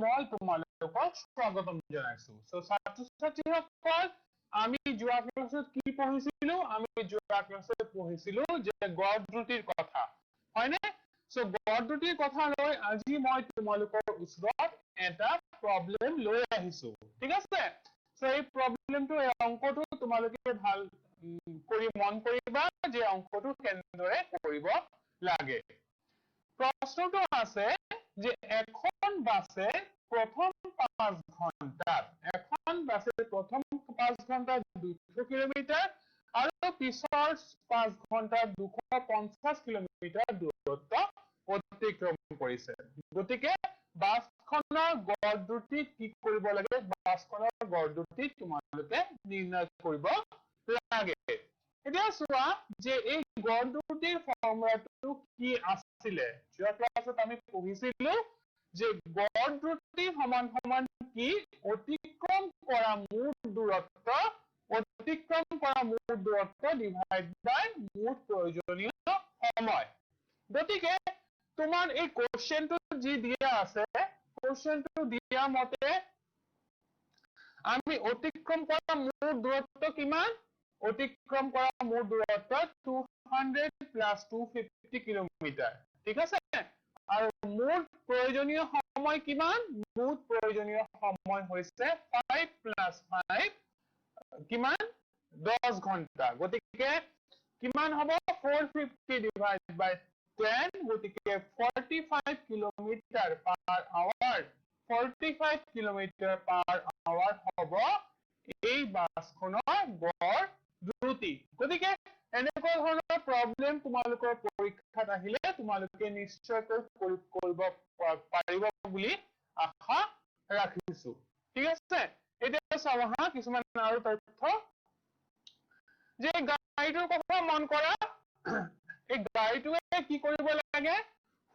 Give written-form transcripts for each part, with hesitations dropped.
মই তোমালোকক স্বাগতম জনাইছো সো ছাত্ৰ-ছাত্ৰীসকল আমি যোৱা ক্লাছত কি পঢ়িছিলো আমি যোৱা ক্লাছত পঢ়িছিলো যে গড় দ্ৰুতিৰ কথা হয়নে সো গড় দ্ৰুতিৰ কথা লৈ আজি মই তোমালোকৰ ওচৰত এটা প্ৰবলেম লৈ আহিছো ঠিক আছে সো এই প্ৰবলেমটো এই অংকটো তোমালোকে ভাল কৰি মন কৰিবা যে অংকটো কেনেদৰে কৰিব লাগে প্রশ্নটো আছে যে এখন বাসে প্রথম 5 ঘন্টাত এখন বাসে প্রথম 5 ঘন্টাত 200 কিলোমিটার আর পিছৰ 5 ঘন্টাত 250 কিলোমিটাৰ দূৰত্ব অতিক্ৰম কৰিছে গতিকে বাসখনৰ গড় দ্ৰুতি কি কৰিব লাগে বাসখনৰ গড় দ্ৰুতি তোমালোকে নিৰ্ণয় কৰিব লাগে এতিয়া চোৱা যে এই গড় দ্ৰুতিৰ ফৰ্মুলাটো কি আছিলে যোৱা ক্লাছত আমি পঢ়িছিলো যে গড় দ্ৰুতি সমান সমান কি অতিক্ৰম কৰা মুঠ দূৰত্ব ডিভাইড বাই মুঠ প্ৰয়োজনীয় সময় গতিকে তোমাৰ এই কোশ্চেনটো যি দিয়া আছে কোশ্চেনটো দিয়া মতে আমি অতিক্ৰম কৰা মুঠ দূৰত্ব কিমান অতিক্ৰম কৰা মুঠ দূৰত্ব 200 প্লাস 250 কিলোমিটার ঠিক আছে আর মুঠ প্রয়োজনীয় সময় কিমান মুঠ প্রয়োজনীয় সময় হইছে 5 প্লাস 5 কিমান 10 ঘন্টা গতিকে কিমান হ'ব 450 ডিভাইড বাই 10 গতিকে 45 kilometre per hour 45 kilometre per hour হ'ব এই বাসখনৰ গড় দ্ৰুতি গতিকে এনেকুৱা ধৰণৰ প্ৰবলেম তোমালোকৰ পৰীক্ষাত আহিলে তোমালোকে নিশ্চয়কৈ কৰিব পাৰিব বুলি আশা ৰাখিছো ঠিক আছে এতিয়া চাবা কিছুমান আৰু তথ্য যে গাড়ীটোৰ কথা মন কৰা এই গাড়ীটোৱে কি কৰিব লাগে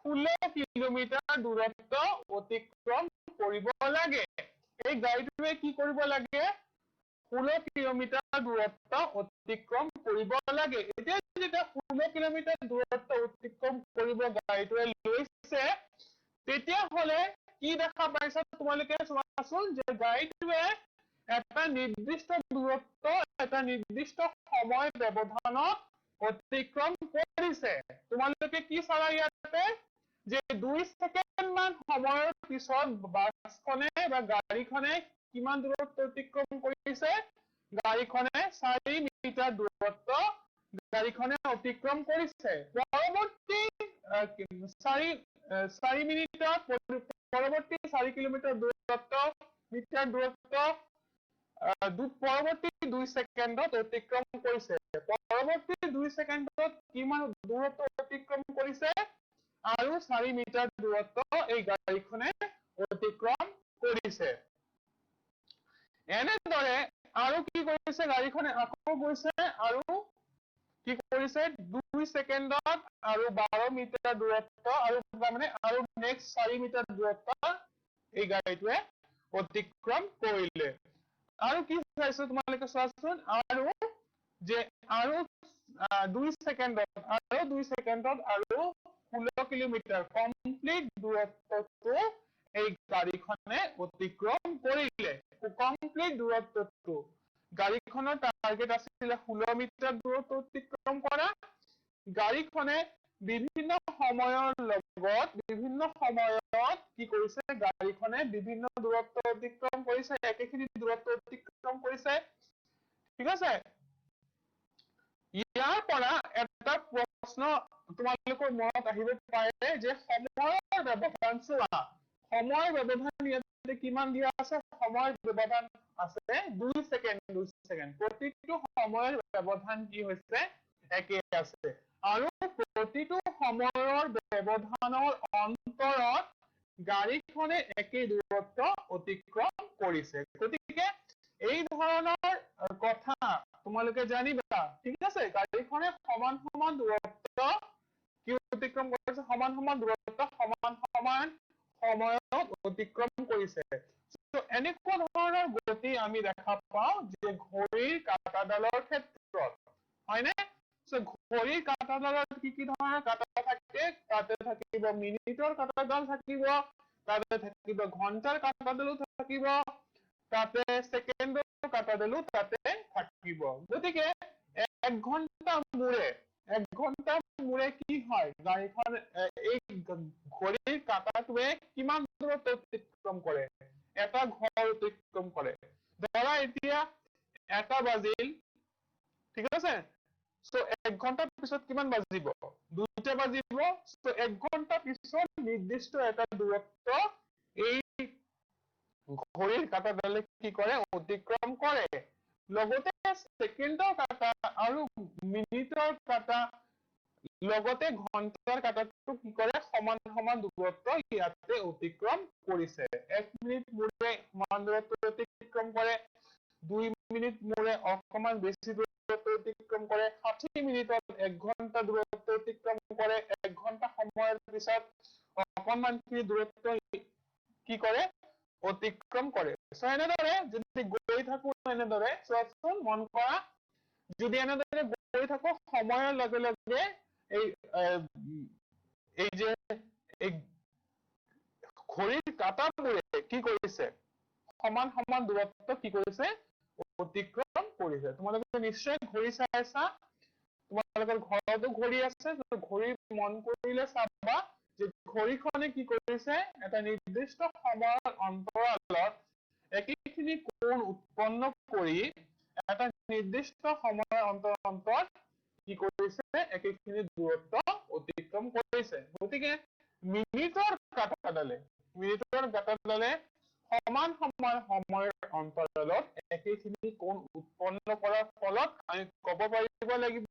16 কিলোমিটাৰ দূৰত্ব অতিক্ৰম কৰিব লাগে এই গাড়ীটোৱে কি কৰিব লাগে 16 কিলোমিটাৰ দূৰত্ব অতিক্ৰম কৰিব লাগে এতিয়া যেতিয়া 16 কিলোমিটাৰ দূৰত্ব অতিক্ৰম কৰিব গাড়ীটোৱে লৈছে তেতিয়া হলে কি দেখা পাইছা তোমালোকে চোৱাচোন যে গাড়ীটোৱে এটা নিৰ্দিষ্ট দূৰত্ব এটা নিৰ্দিষ্ট সময় ব্যৱধানত অতিক্ৰম কৰিছে তোমালোকে কি চালা ইয়াতে যে 2 সেকেন্ড মান সময়ৰ পিছত বাসখনে বা গাড়ীখনে কিমান দূৰত্ব অতিক্ৰম কৰিছে গাড়ীখনে 4 মিটাৰ দূৰত্ব গাড়ীখনে অতিক্ৰম কৰিছে পৰৱৰ্তী 4 মিনিটৰ পৰৱৰ্তী 4 কিলোমিটাৰ দূৰত্ব মিটাৰ দূৰত্ব পৰৱৰ্তী 2 সেকেন্ডত অতিক্ৰম কৰিছে পৰৱৰ্তী 2 সেকেন্ডত কিমান দূৰত্ব অতিক্ৰম কৰিছে আৰু 4 মিটাৰ দূৰত্ব এই গাড়ীখনে অতিক্ৰম কৰিছে এনেদৰে আৰু কি কৰিছে গাড়ীখনে আকৌ গৈছে আৰু কি কৰিছে 2 সেকেন্ডত আৰু 12 মিটাৰ দূৰত্ব আৰু মানে আৰু নেক্সট 4 মিটাৰ দূৰত্ব এই গাড়ীটোৱে অতিক্ৰম কৰিলে আৰু কি চাইছো তোমালোকে চোৱাচোন আৰু যে আৰু 2 সেকেন্ডত আৰু 16 কিলোমিটাৰ কমপ্লিট দূৰত্বটো এই গাড়ীখনে অতিক্ৰম কৰিলে কমপ্লিট দূৰত্বটো গাড়ীখনৰ টাৰ্গেট আছিল 16 মিটাৰ দূৰত্ব অতিক্ৰম কৰা গাড়ীখনে বিভিন্ন সময়ৰ লগত বিভিন্ন সময়ত কি কৰিছে গাড়ীখনে বিভিন্ন দূৰত্ব অতিক্ৰম কৰিছে একেখিনি দূৰত্ব অতিক্ৰম কৰিছে ঠিক আছে ইয়াৰ পৰা এটা প্ৰশ্ন তোমালোকৰ মনত আহিব পাৰে যে সময়ৰ ব্যৱধান চোৱা সময়ৰ ব্যৱধান ইয়াতে কিমান দিয়া আছে সময়ৰ ব্যৱধান আছে 2 সেকেন্ড প্ৰতিটো সময়ৰ ব্যৱধান কি হৈছে একে আছে আৰু প্ৰতিটো সময়ৰ ব্যৱধানৰ অন্তৰত গাড়ীখনে একে দূৰত্ব অতিক্ৰম কৰিছে গতিকে এই ধৰণৰ কথা তোমালোকে জানিবা ঠিক আছে গাড়ীখনে সমান সমান দূৰত্ব কি অতিক্ৰম কৰিছে সমান সমান দূৰত্ব সমান সমান সময়ত অতিক্ৰম কৰিছে তো এনেকুৱা ধৰণৰ গতি আমি দেখা পাওঁ যে ঘড়ীৰ কাঁটাডালৰ ক্ষেত্ৰত হয়নে সো ঘড়ীৰ কাঁটাডালত কি ধৰণৰ কাঁটা থাকে তাতে থাকিব মিনিটৰ কাঁটাডাল থাকিব তাতে থাকিব ঘন্টাৰ কাটাডালো থাকিব, তাতে ছেকেণ্ডৰ কাটাডালো তাতে থাকিব। গতিকে 1 ঘন্টা মূৰে কি হয়, গাড়ীখন এই ঘড়ীৰ কাটাটোৱে কিমান দূৰত অতিক্ৰম কৰে? এটা ঘৰ অতিক্ৰম কৰে। ধৰা এতিয়া 1টা বাজিল, ঠিক আছে? সো 1 ঘন্টাৰ পিছত কিমান বাজিব? 2টা বাজিব। সো 1 ঘন্টাৰ পিছত নিৰ্দিষ্ট এটা দূৰত্ব এই ঘড়ীৰ কাটাডালে কি কৰে? অতিক্ৰম কৰে। লগতে ছেকেণ্ডৰ কাটা আৰু মিনিটৰ কাটা লগতে ঘন্টাৰ কাটাটো কি কৰে? সমান দূৰত্ব ইয়াতে অতিক্ৰম কৰিছে। 1 মিনিট মূৰে সমান দূৰত্ব অতিক্ৰম কৰে, 2 মিনিট মূৰে অকমান বেছি দূৰত্ব অতিক্ৰম কৰে, 60 মিনিটত 1 ঘন্টা দূৰত্ব অতিক্ৰম কৰে, 1 ঘন্টা সময়ৰ পিছত অকমানখিনি দূৰত্ব কি কৰে? অতিক্ৰম কৰে। সো এনেদৰে যদি গৈ থাকো এনেদৰে চোৱাচোন মন কৰা, যদি এনেদৰে গৈ থাকো সময়ৰ লগে লগে এই যে এই ঘড়ীৰ কাটাবোৰে কি কৰিছে? সমান দূৰত্ব কি কৰিছে? অতিক্ৰম কৰিছে। তোমালোকে নিশ্চয় ঘড়ী চাইছা, তোমালোকৰ ঘৰতো ঘড়ী আছে, ঘড়ী মন কৰিলে চাবা যে ঘড়ীখনে কি কৰিছে? এটা নিৰ্দিষ্ট সময়ৰ অন্তৰালত একেখিনি কোণ উৎপন্ন কৰি এটা নিৰ্দিষ্ট সময়ৰ অন্তৰত কি কৰিছে? একেখিনি দূৰত্ব অতিক্ৰম কৰিছে। গতিকে মিনিটৰ কাটাডালে সমান সময়ৰ অন্তৰালত একেখিনি কোণ উৎপন্ন কৰাৰ ফলত আমি ক'ব পাৰিব লাগিব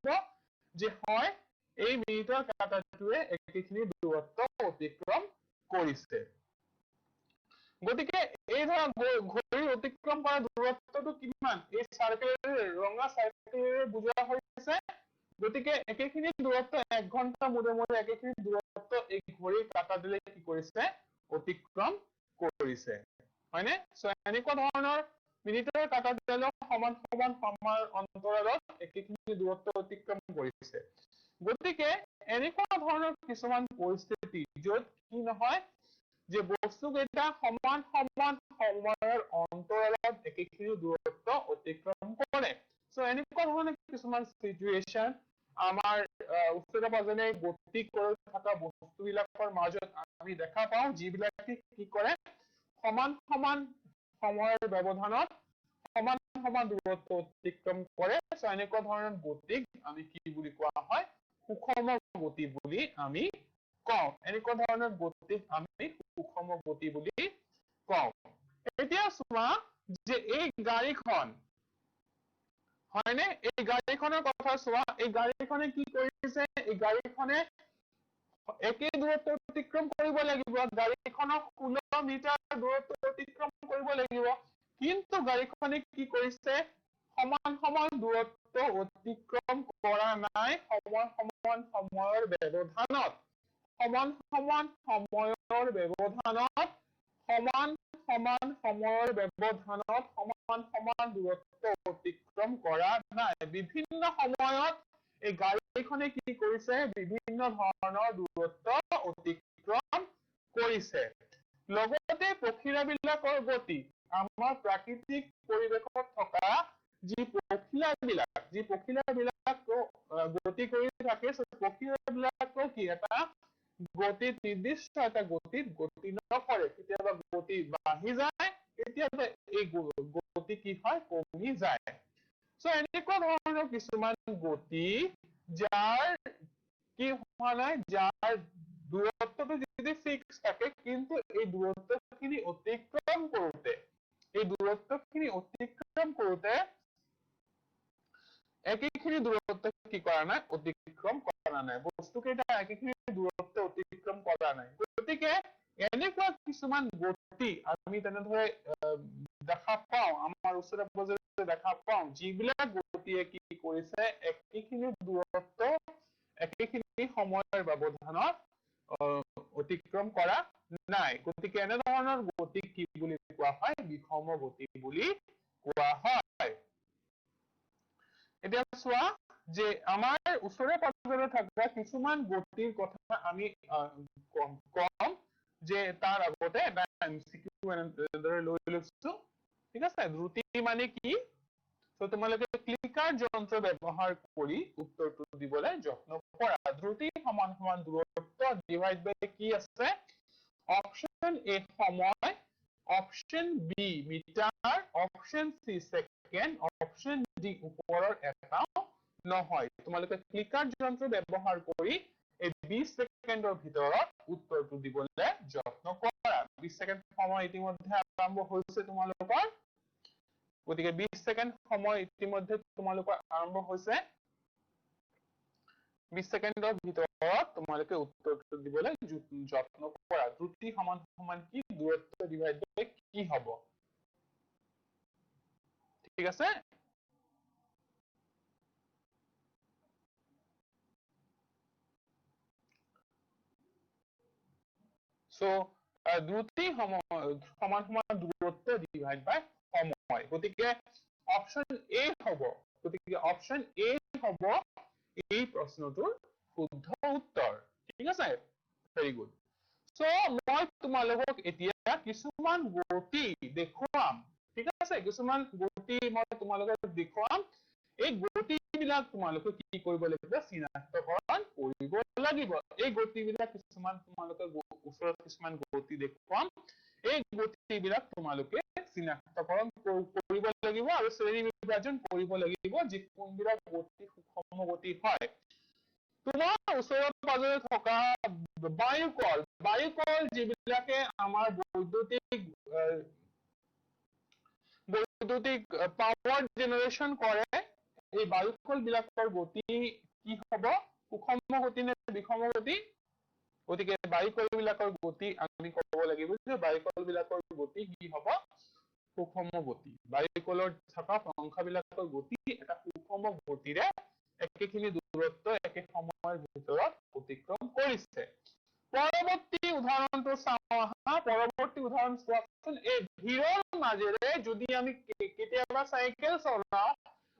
যে হয়, এই মিনিটৰ কাটাটোৱে একেখিনি দূৰত্ব অতিক্ৰম কৰিছে। গতিকে এই ধৰা ঘড়ীৰ অতিক্ৰম কৰা দূৰত্বটো কিমান? এই চাৰ্কেলেৰে, ৰঙা চাৰ্কেলেৰে বুজোৱা হৈছে। গতিকে একেখিনি দূৰত্ব 1 ঘন্টা মূৰে একেখিনি দূৰত্ব এই ঘড়ীৰ কাটাডালে কি কৰিছে? অতিক্ৰম কৰিছে। হয়নে? সো এনেকুৱা ধৰণৰ মিনিটৰ কাটাডালৰ সমান সময়ৰ অন্তৰালত একেখিনি দূৰত্ব অতিক্ৰম কৰিছে। গতিকে এনেকুৱা ধৰণৰ কিছুমান পৰিস্থিতি য'ত কি নহয় যে বস্তুকেইটা সমান সময়ৰ অন্তৰালত একেখিনি দূৰত্ব অতিক্ৰম কৰে। সো এনেকুৱা ধৰণৰ কিছুমান চিটুৱেশ্যন আমাৰ ওচৰে পাজৰে গতি কৰি থকা বস্তুবিলাকৰ মাজত আমি দেখা পাওঁ, যিবিলাকে কি কৰে? সমান সময়ৰ ব্যৱধানত সমান দূৰত্ব অতিক্ৰম কৰে। সো এনেকুৱা ধৰণৰ গতিক আমি কি বুলি কোৱা হয়? সুষম গতি বুলি আমি কওঁ। এনেকুৱা ধৰণৰ গতিক আমি সুষম গতি বুলি কওঁ। এতিয়া চোৱা যে এই গাড়ীখন, হয়নে? এই গাড়ীখনৰ কথা চোৱা, এই গাড়ীখনে কি কৰিছে? এই গাড়ীখনে একে দূৰত্ব অতিক্ৰম কৰিব লাগিব। গাড়ীখনক 16 মিটাৰ দূৰত্ব অতিক্ৰম কৰিব লাগিব। কিন্তু গাড়ীখনে কি কৰিছে? সমান দূৰত্ব অতিক্ৰম কৰা নাই সময়ৰ ব্যৱধানত। সমান সময়ৰ ব্যৱধানত সমান দূৰত্ব অতিক্ৰম কৰা নাই। বিভিন্ন সময়ত এই গাড়ীখনে কি কৰিছে? বিভিন্ন ধৰণৰ দূৰত্ব অতিক্ৰম কৰিছে। লগতে পক্ষীৰাবিলাকৰ গতি, আমাৰ প্ৰাকৃতিক পৰিৱেশত থকা যি পক্ষীৰাবিলাক গতি কৰি থাকে, পক্ষীৰাবিলাকৰ কি এটা গতিত, নিৰ্দিষ্ট এটা গতিত গতি নকৰে। কেতিয়াবা গতি বাঢ়ি যায়, কেতিয়াবা এই গতি কি হয়? কমি যায়। সো এনেকুৱা ধৰণৰ কিছুমান গতি যাৰ কি হোৱা নাই? যাৰ দূৰত্বটো যদি ফিক্স থাকে, কিন্তু এই দূৰত্বখিনি অতিক্ৰম কৰোতে একেখিনি দূৰত্ব কি কৰা নাই? অতিক্ৰম কৰা নাই। বস্তুকেইটা একেখিনি দূৰত্ব অতিক্ৰম কৰা নাই। গতিকে এনেকুৱা কিছুমান গতি আমি তেনেদৰে দেখা পাওঁ, আমাৰ ওচৰে পাজৰে দেখা পাওঁ, যিবিলাক গতিয়ে কি কৰিছে? একেখিনি দূৰত্ব একেখিনি সময়ৰ ব্যৱধানত অতিক্ৰম কৰা নাই। গতিকে এনেধৰণৰ গতি কি বুলি কোৱা হয়? বিষম গতি বুলি কোৱা হয়। এতিয়া চোৱা যে আমাৰ ওচৰে পাজৰে থকা কিছুমান গতিৰ কথা আমি কম। যে তাৰ আগতে এটা এমসিকিউ এনেদৰে লৈ লৈছো ঠিক আছে দ্ৰুতি মানে কি তো তোমালোকে ক্লিকাৰ যন্ত্ৰ ব্যৱহাৰ কৰি উত্তৰটো দিবলৈ যত্ন কৰা দ্ৰুতি সমান সমান দূৰত্ব ডিভাইড বাই কি আছে অপচন এ সময় option B metre option C second option D ওপৰৰ এটা নহয় তোমালোকে ক্লিকাৰ যন্ত্ৰ ব্যৱহাৰ কৰি এই 20 সেকেন্ডৰ ভিতৰত উত্তৰটো দিবলৈ যত্ন কৰা 20 সেকেন্ড সময় ইতিমধ্যে আৰম্ভ হৈছে তোমালোকৰ গতিকে 20 সেকেন্ড সময় ইতিমধ্যে তোমালোকৰ আৰম্ভ হৈছে 20 সেকেন্ডৰ ভিতৰত তোমালোকে উত্তৰটো দিবলৈ যত্ন কৰা দ্ৰুতি সমান সমান কি দূৰত্ব ডিভাইড বাই কি হ'ব ঠিক আছে So, দ্ৰুতি সমান সমান দূৰত্ব ডিভাইড বাই সময় গতিকে অপচন এ হ'ব গতিকে অপচন এ হ'ব এই প্ৰশ্নটোৰ শুদ্ধ উত্তৰ ঠিক আছে ভেৰি গুড সো মই তোমালোকক এতিয়া কিছুমান গতি দেখুৱাম ঠিক আছে কিছুমান গতি মই তোমালোকক দেখুৱাম এই গতিবিলাক তোমালোকে কি কৰিব লাগিব চিনাক্তকৰণ কৰিব লাগিব এই গতিবিলাক কিছুমান তোমালোকে ওচৰত কিছুমান গতি দেখুৱাম এই গতিবিলাক তোমালোকে চিনাক্তকৰণ কৰিব লাগিব আৰু শ্ৰেণী বিভাজন কৰিব লাগিব যে কোনবিলাক গতি সুষম গতি হয় তোমাৰ ওচৰত পাজৰে থকা বায়ুকল যিবিলাকে আমাৰ বৈদ্যুতিক পাৱাৰ জেনাৰেশ্যন কৰে এই বায়ুকল বিলাকৰ গতি কি হ'ব সুষম গতি নে বিষম গতি গতিকে বায়ুকল বিলাকৰ গতি আমি ক'ব লাগিব যে বায়ুকল বিলাকৰ গতি কি হ'ব সুষম গতি বায়ুকলৰ থকা সংখ্যাবিলাকৰ গতি এটা সুষম গতিৰে একেখিনি দূৰত্ব একে সময়ৰ ভিতৰত অতিক্ৰম কৰিছে পৰৱৰ্তী উদাহৰণটো চাওঁ আহা পৰৱৰ্তী উদাহৰণ চোৱাচোন এই ভিৰৰ মাজেৰে যদি আমি কেতিয়াবা চাইকেল চলাওঁ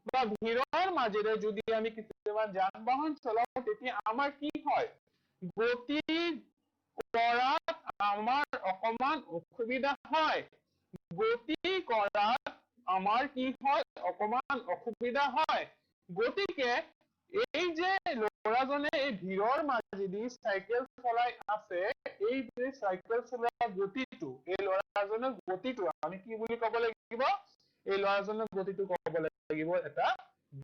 বা ভিৰৰ মাজেৰে যদি আমি কেতিয়াবা যান বাহন চলাওঁ তেতিয়া আমাৰ কি হয় গতি কৰাত আমাৰ অকমান অসুবিধা হয় গতি কৰাত আমাৰ কি হয় অকমান অসুবিধা হয় গতিকে এই যে ল'ৰাজনে এই ভিৰৰ মাজেদি চাইকেল চলাই আছে এই যে চাইকেল চলোৱা গতিটো এই ল'ৰাজনৰ গতিটো আমি কি বুলি ক'ব লাগিব এই ল'ৰাজনৰ গতিটো ক'ব লাগিব এটা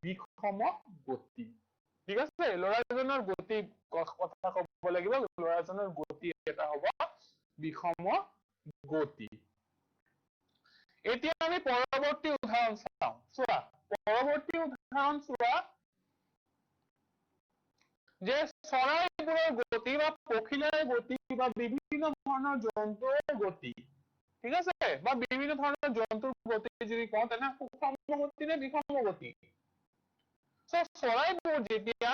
বিষম গতি ঠিক আছে ল'ৰাজনৰ গতি কথা ক'ব লাগিব ল'ৰাজনৰ গতি এটা হ'ব বিষম গতি এতিয়া আমি পৰৱৰ্তী উদাহৰণ চাওঁ চোৱা পৰৱৰ্তী উদাহৰণ চোৱা যে চৰাইবোৰৰ গতি বা পখিলাৰ গতি বা বিভিন্ন ধৰণৰ জন্তুৰ গতি ঠিক আছে বা বিভিন্ন ধৰণৰ জন্তুৰ গতি যদি কওঁ তেনে সুষম গতি নে বিষম গতি চৰাইবোৰ যেতিয়া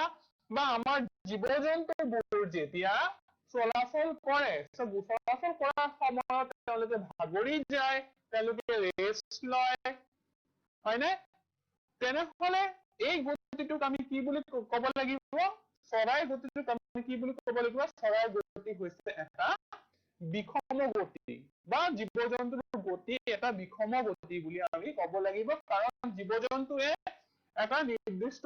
বা আমাৰ জীৱ জন্তুবোৰ যেতিয়া চলাচল কৰে চলাচল কৰাৰ সময়ত তেওঁলোকে ভাগৰি যায় তেওঁলোকে ৰেষ্ট লয় হয়নে তেনেহলে এই গতিটোক আমি কি বুলি ক'ব লাগিব চৰাইৰ গতিটোক আমি কি বুলি ক'ব লাগিব চৰাইৰ গতি হৈছে এটা বিষম গতি বা জীৱ জন্তুৰ গতি এটা বিষম গতি বুলি আমি ক'ব লাগিব কাৰণ জীৱ জন্তুৱে এটা নিৰ্দিষ্ট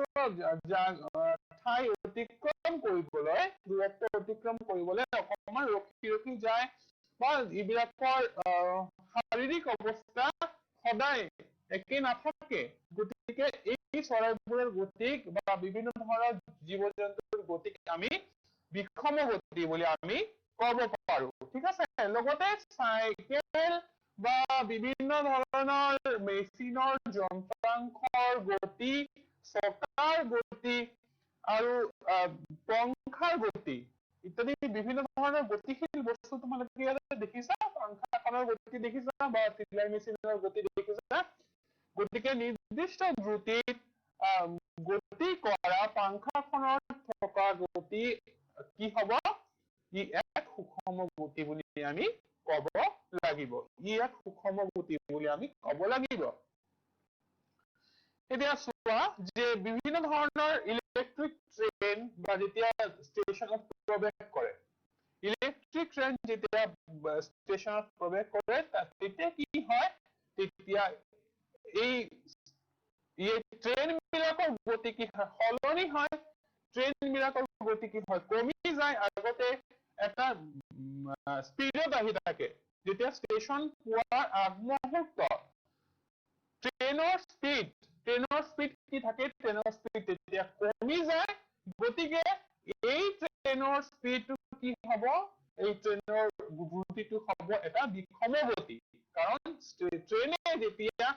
ঠাই অতিক্ৰম কৰিবলৈ দূৰত্ব অতিক্ৰম কৰিবলৈ অকমান ৰখি যায় বা এইবিলাকৰ শাৰীৰিক অৱস্থা সদায় একে নাথাকে গতিকে এই চৰাইবোৰৰ গতিক বা বিভিন্ন ধৰণৰ জীৱ জন্তুৰ গতিক আমি বিষম গতি বুলি আমি ক'ব পাৰো ঠিক আছে লগতে চাইকেল বা বিভিন্ন ধৰণৰ মেচিনৰ যন্ত্ৰাংশৰ গতি চকাৰ গতি আৰু পংখাৰ গতি ইত্যাদি বিভিন্ন ধৰণৰ গতিশীল বস্তু তোমালোকে ইয়াতে দেখিছা পংখাখনৰ গতি দেখিছা বা চিলাই মেচিনৰ গতি দেখিছা গতিকে নিৰ্দিষ্ট দ্ৰুতিত গতি কৰা পাংখাখনৰ থকা গতি কি হ'ব ই এক সুষম গতি বুলি আমি ক'ব লাগিব ই এক সুষম গতি বুলি আমি ক'ব লাগিব এতিয়া চোৱা যে বিভিন্ন ধৰণৰ ইলেক্ট্ৰিক ট্ৰেইন বা যেতিয়া ষ্টেচনত প্ৰৱেশ কৰে ইলেক্ট্ৰিক ট্ৰেইন যেতিয়া ষ্টেচনত প্ৰৱেশ কৰে তেতিয়া কি হয় তেতিয়া এই ট্ৰেইন বিলাকৰ গতি কি হয় সলনি হয় ট্ৰেইন বিলাকৰ গতি কি হয় কমি যায় আগতে এটা স্পীডত আহি থাকে যেতিয়া ষ্টেচন পোৱাৰ আগমুহূৰ্তত ট্ৰেইনৰ স্পীড কি থাকে ট্ৰেইনৰ স্পীড তেতিয়া কমি যায় গতিকে এই ট্ৰেইনৰ স্পীডটো কি হ'ব এই ট্ৰেইনৰ গতিটো হ'ব এটা বিষম গতি কাৰণ ট্ৰেইনে যেতিয়া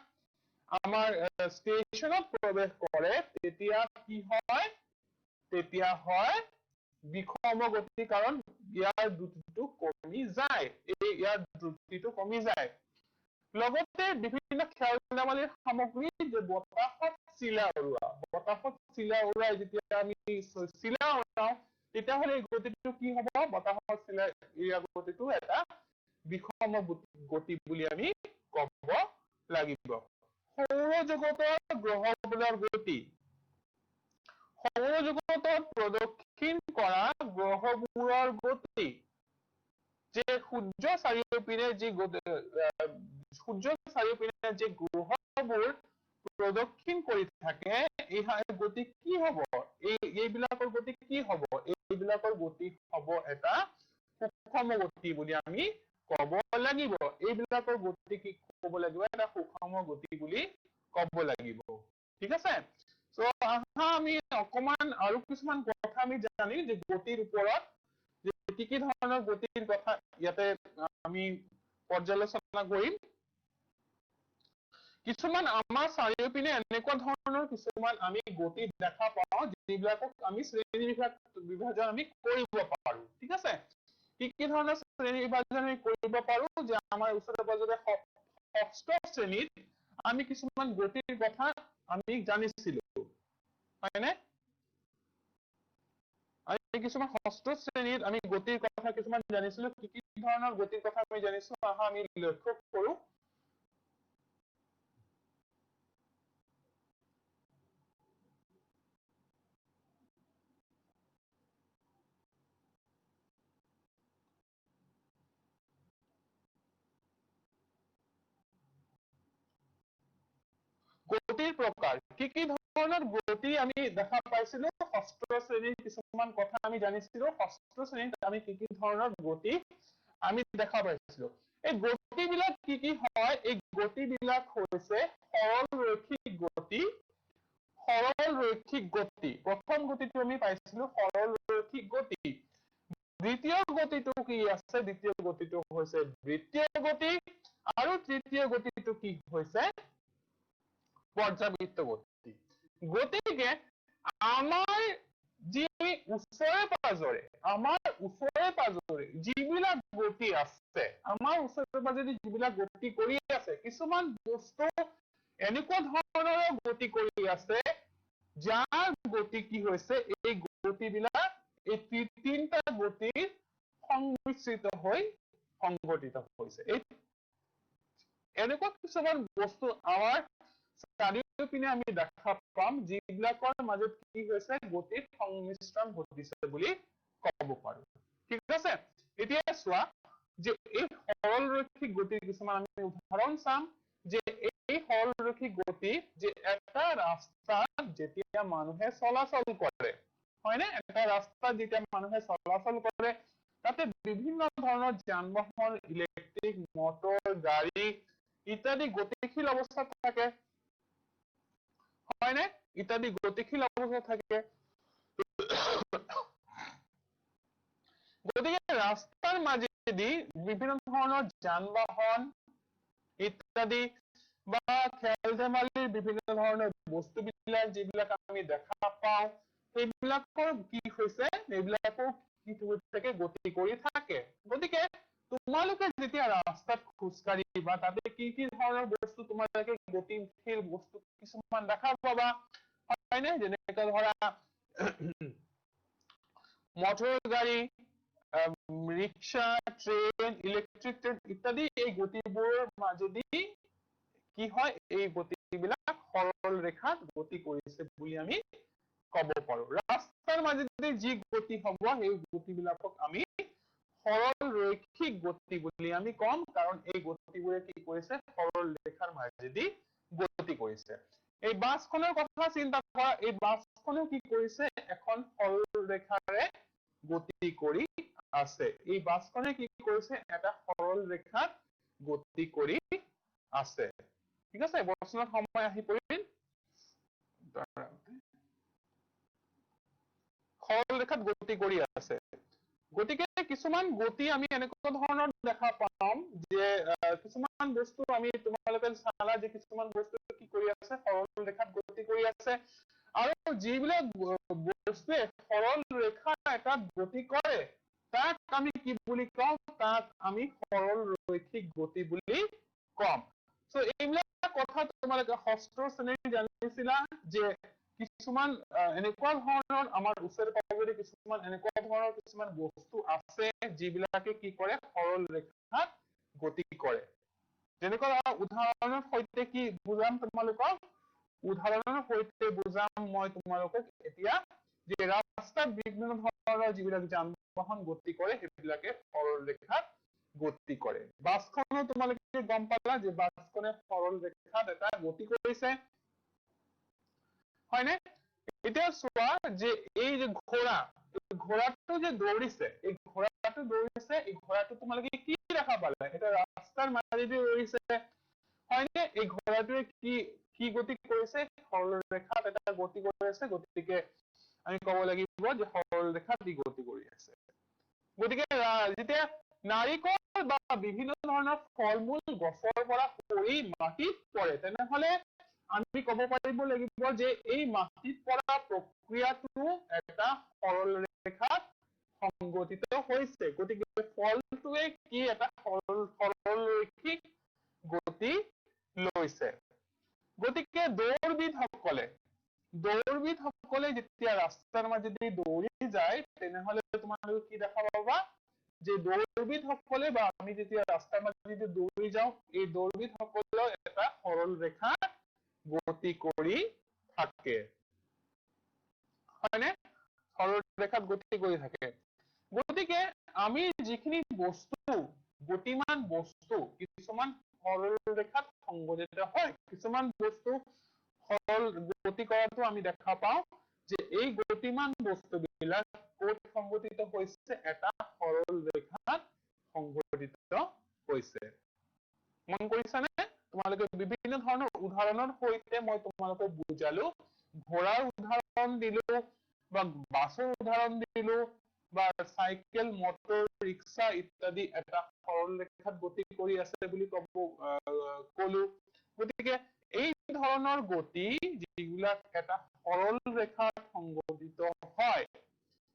আমাৰ ষ্টেচনত প্ৰৱেশ কৰে তেতিয়া কি হয় তেতিয়া হয় বিষম গতি কাৰণ ইয়াৰ দ্ৰুতিটো কমি যায় ইয়াৰ দ্ৰুতিটো কমি যায় লগতে বিভিন্ন খেল ধেমালিৰ সামগ্ৰী যে বতাহত চিলা উৰুৱাই যেতিয়া আমি চিলা উৰাও তেতিয়াহ'লে এই গতিটো কি হ'ব বতাহত চিলা উৰুৱা গতিটো এটা বিষম গতি বুলি আমি ক'ব লাগিব সৌৰজগতৰ গ্ৰহবোৰৰ গতি সৌৰজগতত প্ৰদক্ষিণ কৰা গ্ৰহবোৰৰ গতি যে সূৰ্য চাৰিওপিনে যি গ্ৰহবোৰ প্ৰদক্ষিণ কৰি থাকে এই গতি কি হ'ব এইবিলাকৰ গতি কি হ'ব এইবিলাকৰ গতি হ'ব এটা সুষম গতি বুলি আমি ক'ব লাগিব এইবিলাকৰ গতি কি ক'ব লাগিব এটা সুষম গতি বুলি ক'ব লাগিব ঠিক আছে সো আমি অকমান আৰু কিছুমান কথা আমি জানি যে গতিৰ ওপৰত যে কি ধৰণৰ গতিৰ কথা ইয়াতে আমি পৰ্যালোচনা কৰিম কিছুমান আমাৰ চাৰিওপিনে এনেকুৱা ধৰণৰ কিছুমান আমি গতি দেখা পাওঁ যিবিলাকক আমি শ্ৰেণী বিভাজন আমি কৰিব পাৰো ঠিক আছে কি ধৰণৰ শ্ৰেণী বিভাজন আমি কৰিব পাৰো যে আমাৰ ওচৰে পাজৰে ষষ্ঠ শ্ৰেণীত আমি কিছুমান গতিৰ কথা আমি জানিছিলো হয়নে আমি কিছুমান ষষ্ঠ শ্ৰেণীত আমি গতিৰ কথা কিছুমান জানিছিলো কি ধৰণৰ গতিৰ কথা আমি জানিছো আমি লক্ষ্য কৰো গতিৰ প্ৰকাৰ কি ধৰণৰ গতি আমি দেখা পাইছিলো ষষ্ঠ শ্ৰেণীৰ কিছুমান কথা আমি জানিছিলো ষষ্ঠ শ্ৰেণীত আমি কি ধৰণৰ গতি আমি দেখা পাইছিলো এই গতিবিলাক কি হয় এই গতিবিলাক হৈছে সৰল ৰৈখিক গতি প্ৰথম গতিটো আমি পাইছিলো সৰল ৰৈখিক গতি দ্বিতীয় গতিটো কি আছে দ্বিতীয় গতিটো হৈছে বৃত্তীয় গতি আৰু তৃতীয় গতিটো কি হৈছে পৰ্যাবৃত্ত গতি গতিকে আমাৰ যি ওচৰে পাজৰে যিবিলাক গতি আছে আমাৰ ওচৰে পাজৰে যিবিলাক গতি কৰি আছে কিছুমান বস্তু এনেকুৱা ধৰণৰ গতি কৰি আছে যাৰ গতি কি হৈছে এই গতিবিলাক এই তিনিটা গতিৰ সংমিশ্ৰিত হৈ সংঘটিত হৈছে এনেকুৱা কিছুমান বস্তু আমাৰ চাৰিওপিনে আমি দেখা পাম যিবিলাকৰ মাজত কি হৈছে গতিৰ সংমিশ্ৰণ ঘটিছে বুলি ক'ব পাৰো ঠিক আছে এতিয়া চোৱা যে এই সৰল ৰৈখিক গতিৰ কিছুমান আমি উদাহৰণ চাম যে এই সৰল ৰৈখিক গতি যে এটা ৰাস্তাত যেতিয়া মানুহে চলাচল কৰে হয়নে এটা ৰাস্তাত যেতিয়া মানুহে চলাচল কৰে তাতে বিভিন্ন ধৰণৰ যান-বাহন ইলেক্ট্ৰিক মটৰ গাড়ী ইত্যাদি গতিশীল অৱস্থাত থাকে হয়নে ইত্যাদি গতিশীল অৱস্থাত থাকে গতিকে ৰাস্তাৰ মাজেদি বিভিন্ন ধৰণৰ যান-বাহন ইত্যাদি বা খেল ধেমালিৰ বিভিন্ন ধৰণৰ বস্তুবিলাক যিবিলাক আমি দেখা পাওঁ সেইবিলাকৰ কি হৈছে এইবিলাকৰ কি হৈ থাকে গতি কৰি থাকে গতিকে তোমালোকে যেতিয়া ৰাস্তাত খোজকাঢ়ি বা তাতে কি ধৰণৰ বস্তু তোমালোকে গতিশীল বস্তু কিছুমান দেখা পাবা হয়নে যেনেকৈ ধৰা মটৰ গাড়ী ৰিক্সা ট্ৰেইন ইলেক্ট্ৰিক ট্ৰেইন ইত্যাদি এই গতিবোৰৰ মাজেদি কি হয় এই গতিবিলাক সৰল ৰেখাত গতি কৰিছে বুলি আমি ক'ব পাৰো ৰাস্তাৰ মাজেদি যি গতি হ'ব সেই গতিবিলাকক আমি সৰল ৰৈখিক গতি বুলি আমি কম, কাৰণ এই গতিবোৰে কি কৰিছে, সৰল ৰেখাৰ মাজেদি গতি কৰিছে। এই বাছখনৰ কথা চিন্তা কৰা, এই বাছখনেও কি কৰিছে, এখন সৰল ৰেখাৰে গতি কৰি আছে। এই বাছখনে কি কৰিছে, এটা সৰল ৰেখাত গতি কৰি আছে। ঠিক আছে, বৰ্তমান সময় আহি পৰিল। সৰল ৰেখাত গতি কৰি আছে। গতিকে কিছুমান গতি আমি এনেকুৱা ধৰণৰ দেখা পাম যে কিছুমান বস্তু আমি তোমালোকে চালা যে কিছুমান বস্তু কি কৰি আছে, সৰল ৰেখাত গতি কৰি আছে। আৰু যিবিলাক বস্তুৱে সৰল ৰেখা এটাত গতি কৰে তাক আমি কি বুলি কওঁ, তাক আমি সৰল ৰৈখিক গতি বুলি কম। সো এইবিলাক কথা তোমালোকে ষষ্ঠ শ্ৰেণীত জানিছিলা যে কিছুমান এনেকুৱা ধৰণৰ আমাৰ ওচৰে পাজৰে কিছুমান এনেকুৱা ধৰণৰ কিছুমান বস্তু আছে যিবিলাকে কি কৰে, সৰল ৰেখাত গতি কৰে। যেনেকুৱা উদাহৰণৰ সৈতে কি বুজাম তোমালোকক, উদাহৰণৰ সৈতে বুজাম মই তোমালোকক এতিয়া যে ৰাস্তাত বিভিন্ন ধৰণৰ যিবিলাক যান বাহন গতি কৰে সেইবিলাকে সৰল ৰেখাত গতি কৰে। বাছখনো তোমালোকে গম পালা যে বাছখনে সৰল ৰেখাত এটা গতি কৰিছে, হয়নে? এতিয়া চোৱা যে এই যে ঘোঁৰাটো যে দৌৰিছে, এই ঘোঁৰাটো দৌৰিছে, এই ঘোঁৰাটো তোমালোকে কি দেখা পালা, এটা ৰাস্তাৰ মাজেদি দৌৰিছে, হয়নে? এই ঘোঁৰাটোৱে কি গতি কৰিছে, সৰল ৰেখাত এটা গতি কৰি আছে, গতিকে আমি কব লাগিব যে সৰল ৰেখাত ই গতি কৰি আছে। গতিকে যেতিয়া নাৰিকল বা বিভিন্ন ধৰণৰ ফল মূল গছৰ পৰা পৰি মাটিত পৰে, তেনেহলে আমি কব পাৰিব লাগিব যে এই মাটিত পৰা প্ৰক্ৰিয়াটো এটা সৰল ৰেখাত সংঘটিত হৈছে। গতিকে ফলটোৱে কি এটা সৰল ৰৈখিক গতি লৈছে। গতিকে দৌৰবিদসকলে যেতিয়া ৰাস্তাৰ মাজেদি দৌৰি যায়, তেনেহলে তোমালোকে কি দেখা পাবা যে দৌৰবিদসকলে বা আমি যেতিয়া ৰাস্তাৰ মাজেদি দৌৰি যাওঁ, এই দৌৰবিদসকলেও এটা সৰল ৰেখাত গতি কৰি থাকে, হয়নে? সৰল ৰেখাত গতি কৰি থাকে। গতিকে আমি যিখিনি বস্তু, গতিমান বস্তু কিছুমান সৰল ৰেখাত সংঘটিত হয়, কিছুমান বস্তু সৰল গতি কৰাটো আমি দেখা পাওঁ যে এই গতিমান বস্তুবিলাক ক'ত সংঘটিত হৈছে, এটা সৰল ৰেখাত সংঘটিত হৈছে। মন কৰিছানে? তোমালোকে বিভিন্ন ধৰণৰ উদাহৰণৰ সৈতে মই তোমালোকক বুজালো। ঘোঁৰাৰ উদাহৰণ দিলো, বা বাছৰ উদাহৰণ দিলো, বা চাইকেল, মটৰ, ৰিক্সা ইত্যাদি এটা সৰল ৰেখাত গতি কৰি আছে বুলি কলো। গতিকে এই ধৰণৰ গতি যিবিলাক এটা সৰল ৰেখাত সংঘটিত হয়,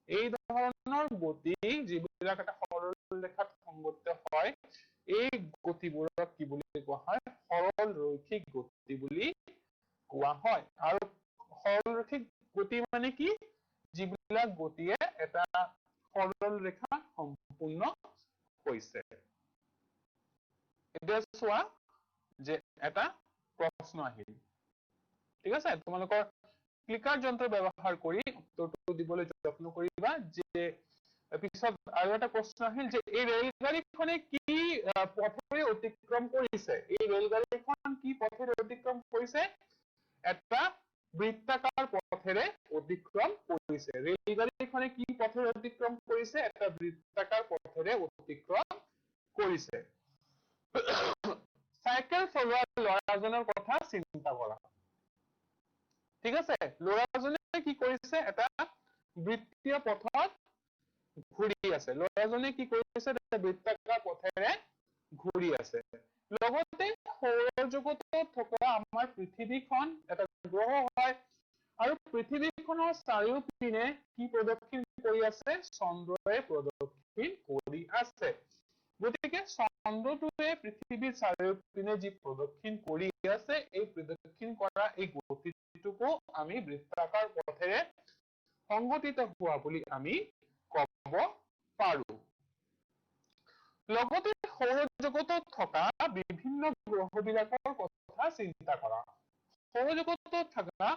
এই ধৰণৰ গতি যিবিলাক এটা সৰল ৰেখাত সংঘটিত হয়, এই গতিবোৰক কি বুলি কোৱা হয়, সৰল ৰৈখিক গতি বুলি কোৱা হয়। আৰু সৰল ৰৈখিক গতি মানে কি, যিবিলাক গতিয়ে এটা সৰল ৰেখা সম্পূৰ্ণ হৈছে। এতিয়া চোৱা যে এটা প্ৰশ্ন আহিল, ঠিক আছে? তোমালোকৰ ক্লিকাৰ যন্ত্ৰ ব্যৱহাৰ কৰি উত্তৰটো দিবলৈ যত্ন কৰিবা। যে পিছত আৰু এটা প্ৰশ্ন আহিল যে এই ৰেলগাড়ীখনে কি পথেৰে অতিক্ৰম কৰিছে, এই ৰেলগাড়ীখন কি পথেৰে অতিক্ৰম কৰিছে, এটা বৃত্তাকাৰ পথেৰে অতিক্ৰম কৰিছে। ৰেলগাড়ীখনে কি পথেৰে অতিক্ৰম কৰিছে, এটা বৃত্তাকাৰ পথেৰে অতিক্ৰম কৰিছে। চাইকেল চলোৱা ল'ৰাজনৰ কথা চিন্তা কৰা, ঠিক আছে? ল'ৰাজনে কি কৰিছে, এটা বৃত্তীয় পথত ঘূৰি আছে। ল'ৰাজনে কি কৰিছে, বৃত্তাকাৰ পথেৰে ঘূৰি আছে। লগতে সৌৰজগতত থকা আমাৰ পৃথিৱীখন এটা গ্ৰহ হয়, আৰু পৃথিৱীখনৰ চাৰিওপিনে কি প্ৰদক্ষিণ কৰি আছে, চন্দ্ৰৰে প্ৰদক্ষিণ কৰি আছে। গতিকে চন্দ্ৰটোৱে পৃথিৱীৰ চাৰিওপিনে যি প্ৰদক্ষিণ কৰি আছে, এই প্ৰদক্ষিণ কৰা এই গতিটোকো আমি বৃত্তাকাৰ পথেৰে সংঘটিত হোৱা বুলি আমি কব পাৰো। লগতে সৌৰজগতত থকা বিভিন্ন গ্ৰহবিলাকৰ কথা চিন্তা কৰা। সৌৰজগতত থকা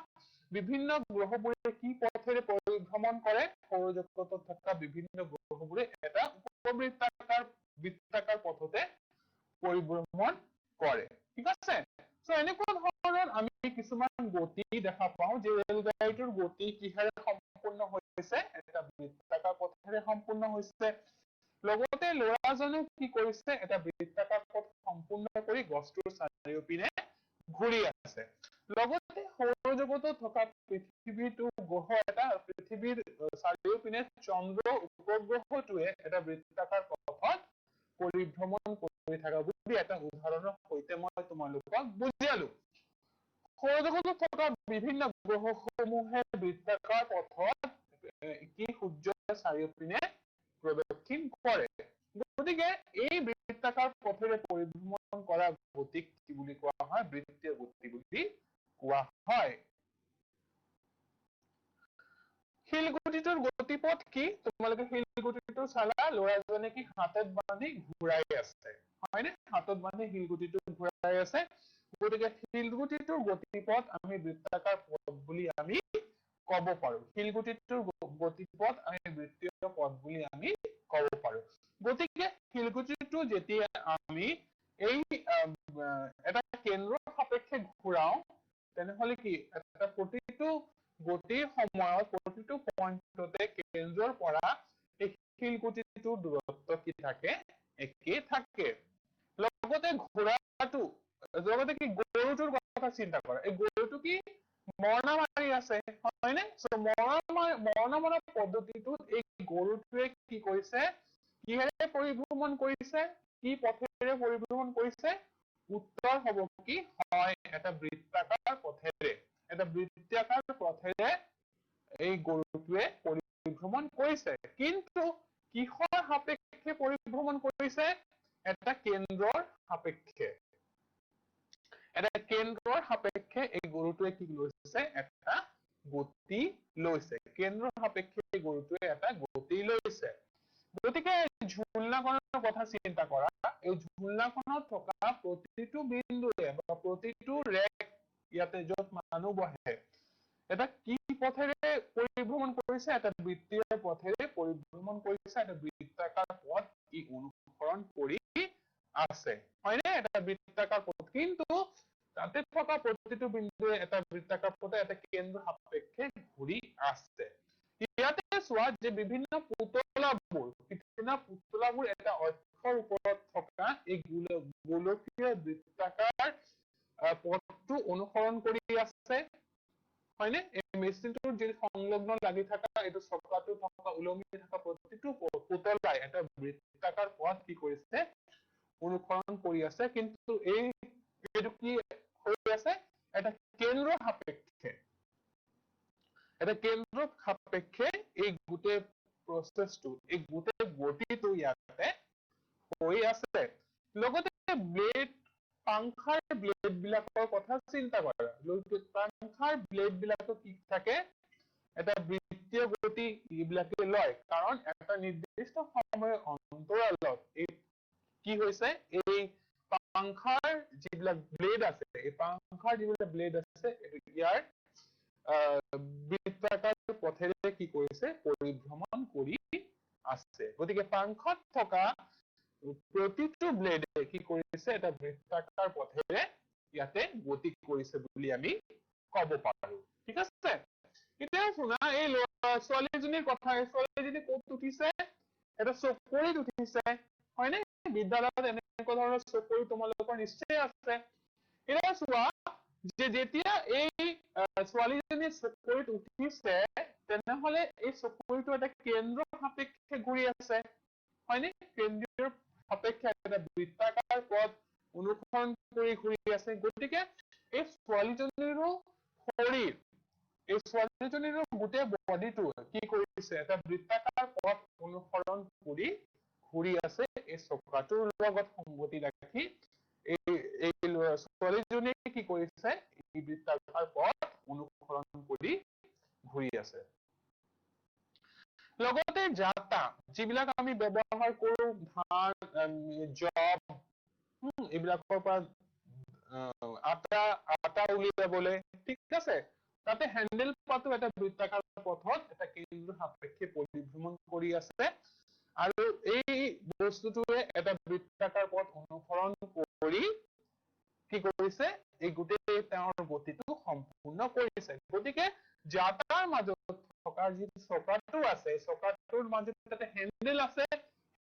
বিভিন্ন গ্ৰহবোৰে কি পথেৰে পৰিভ্ৰমণ কৰে, সৌৰজগতত থকা বিভিন্ন গ্ৰহবোৰে এটা উপবৃত্তাকাৰ পৰিভ্ৰমণ কৰে ঠিক আছে সো এনেকুৱা ধৰণৰ আমি কিছুমান গতি দেখা পাওঁ যে ৰেলগাড়ীটোৰ গতি কিহেৰে সম্পূৰ্ণ হৈছে এটা বৃত্তাকাৰ পথেৰে সম্পূৰ্ণ হৈছে লগতে ল'ৰাজনে কি কৰিছে এটা বৃত্তাকাৰ পথ সম্পূৰ্ণ কৰি গছটোৰ চাৰিওপিনে ঘূৰি আছে লগতে সৌৰজগতত থকা পৃথিৱীটো গ্ৰহ এটা পৃথিৱীৰ চাৰিওপিনে চন্দ্ৰ উপগ্ৰহটোৱে এটা বৃত্তাকাৰ পথত পৰিভ্ৰমণ কৰি থকা বুলি এটা উদাহৰণৰ সৈতে মই তোমালোকক বুজালো সৌৰজগতত থকা বিভিন্ন গ্ৰহসমূহে বৃত্তাকাৰ পথত কি সূৰ্যৰ চাৰিওপিনে প্ৰদক্ষিণ কৰে গতিকে এই বৃত্তাকাৰ পথেৰে পৰিভ্ৰমণ কৰা গতিক কি বুলি কোৱা হয় বৃত্তীয় গতি বুলি কোৱা হয় শিলগুটিটোৰ গতিপথ কি তোমালোকে শিলগুটিটো চালা ল'ৰাজনে কি হাতত বান্ধি ঘূৰাই আছে হয়নে হাতত বান্ধি শিলগুটিটো ঘূৰাই আছে গতিকে শিলগুটিটোৰ গতিপথ আমি বৃত্তাকাৰ পথ বুলি আমি ক'ব পাৰো শিলগুটিটোৰ গতিপথ আমি বৃত্তীয় পথ বুলি আমি ক'ব পাৰো গতিকে শিলগুটিটো যেতিয়া আমি এই এটা কেন্দ্ৰৰ সাপেক্ষে ঘূৰাও তেনেহলে কি এটা প্ৰতিটো গতিৰ সময়ত প্ৰতিটো পইণ্টতে কেন্দ্ৰৰ পৰা এই শিলগুটিটোৰ দূৰত্ব কি থাকে একে থাকে লগতে ঘোঁৰাটো লগতে কি গৰুটোৰ কথা চিন্তা কৰা এই গৰুটো কি মৰণা মাৰি আছে হয়নে সো মৰণা মৰা পদ্ধতিটোত এই গৰুটোৱে কি কৰিছে কিহেৰে পৰিভ্ৰমণ কৰিছে কি পথেৰে পৰিভ্ৰমণ কৰিছে উত্তৰ হ'ব কি হয় এটা বৃত্তাকাৰ পথেৰে এই গৰুটোৱে পৰিভ্ৰমণ কৰিছে কিন্তু কিহৰ সাপেক্ষে পৰিভ্ৰমণ কৰিছে এটা কেন্দ্ৰৰ সাপেক্ষে এই গৰুটোৱে কি লৈছে এটা গতি লৈছে কেন্দ্ৰৰ সাপেক্ষে এই গৰুটোৱে এটা গতি লৈছে গতিকে ঝুলনাখনৰ কথা চিন্তা কৰা এই ঝুলনাখনত থকা প্ৰতিটো বিন্দুৱে বা প্ৰতিটো ৰেক ইয়াতে য'ত মানুহ বহে এটা কি পথেৰে পৰিভ্ৰমণ কৰিছে এটা বৃত্তীয় পথেৰে পৰিভ্ৰমণ কৰিছে এটা বৃত্তাকাৰ পথ ই অনুসৰণ কৰি আছে হয়নে এটা বৃত্তাকাৰ পথ কিন্তু তাতে থকা প্ৰতিটো বিন্দুৱে এটা বৃত্তাকাৰ পথে এটা কেন্দ্ৰ সাপেক্ষে ঘূৰি আছে ইয়াতে চোৱা যে বিভিন্ন পুতলাবোৰ এটা অক্ষৰ ওপৰত থকা এই গোলকীয় বৃত্তাকাৰ পথটো অনুসৰণ কৰি আছে হয়নে এই মেচিনটোৰ যি সংলগ্ন লাগি থকা এইটো চকাটো থকা ওলমি থকা প্ৰতিটো পুতলাই এটা বৃত্তাকাৰ পথ কি কৰিছে অনুসৰণ কৰি আছে কিন্তু এইটো কি হৈ আছে এটা কেন্দ্ৰ সাপেক্ষে এই গোটেই প্ৰচেছটো এই গোটেই গতিটো ইয়াতে হৈ আছে লগতে পাংখাৰ ব্লেড বিলাকৰ কথা চিন্তা কৰা পাংখাৰ ব্লেড বিলাকৰ কি থাকে এটা বৃত্তীয় গতি এইবিলাকে লয় কাৰণ এটা নিৰ্দিষ্ট সময়ৰ অন্তৰালত এই কি হৈছে এই পাংখাৰ যিবিলাক ব্লেড আছে এই পাংখাৰ যিবিলাক ব্লেড আছে ইয়াৰ বৃত্তাকাৰ পথেৰে কি কৰিছে পৰিভ্ৰমণ কৰি আছে গতিকে পাংখাত থকা প্ৰতিটো ব্লেডে কি কৰিছে এটা বৃত্তাকাৰ পথেৰে ইয়াতে গতি কৰিছে বুলি আমি ক'ব পাৰো ঠিক আছে এতিয়া শুনা এই ছোৱালীজনীৰ কথা ছোৱালীজনী ক'ত উঠিছে এটা চকৰিত উঠিছে হয়নে বিদ্যালয়ত এনেকুৱা ধৰণৰ চকৰি তোমালোকৰ নিশ্চয় আছে এতিয়া চোৱা যে যেতিয়া এই ছোৱালীজনী চকৰিত উঠিছে তেনেহলে এই চকৰিটো এটা কেন্দ্ৰ সাপেক্ষে ঘূৰি আছে হয়নে কেন্দ্ৰৰ সাপেক্ষে এটা বৃত্তাকাৰ পথ অনুসৰণ কৰি ঘূৰি আছে গতিকে এই ছোৱালীজনীৰো শৰীৰ এই ছোৱালীজনীৰো গোটেই বডিটো কি কৰিছে এটা বৃত্তাকাৰ পথ অনুসৰণ কৰি ঘূৰি আছে এই চকাটোৰ লগত সংগতি ৰাখি এই ছোৱালীজনীয়ে কি কৰিছে এই বৃত্তাকাৰ পথ অনুসৰণ কৰি ঘূৰি আছে লগতে যাতা যিবিলাক আমি ব্যৱহাৰ কৰো ধান জব এইবিলাকৰ পৰা আটা উলিয়াবলৈ ঠিক আছে তাতে হেন্ডেল পাতো এটা বৃত্তাকাৰ পথত এটা কেন্দ্ৰ সাপেক্ষে পৰিভ্ৰমণ কৰি আছে আৰু এই বস্তুটোৱে এটা বৃত্তাকাৰ পথ অনুসৰণ কৰি কি কৰিছে এই গোটেই তেওঁৰ গতিটো সম্পূৰ্ণ কৰিছে গতিকে যাত্ৰাৰ মাজত থকা যি চকাটো আছে চকাটোৰ মাজত এটা হেন্ডেল আছে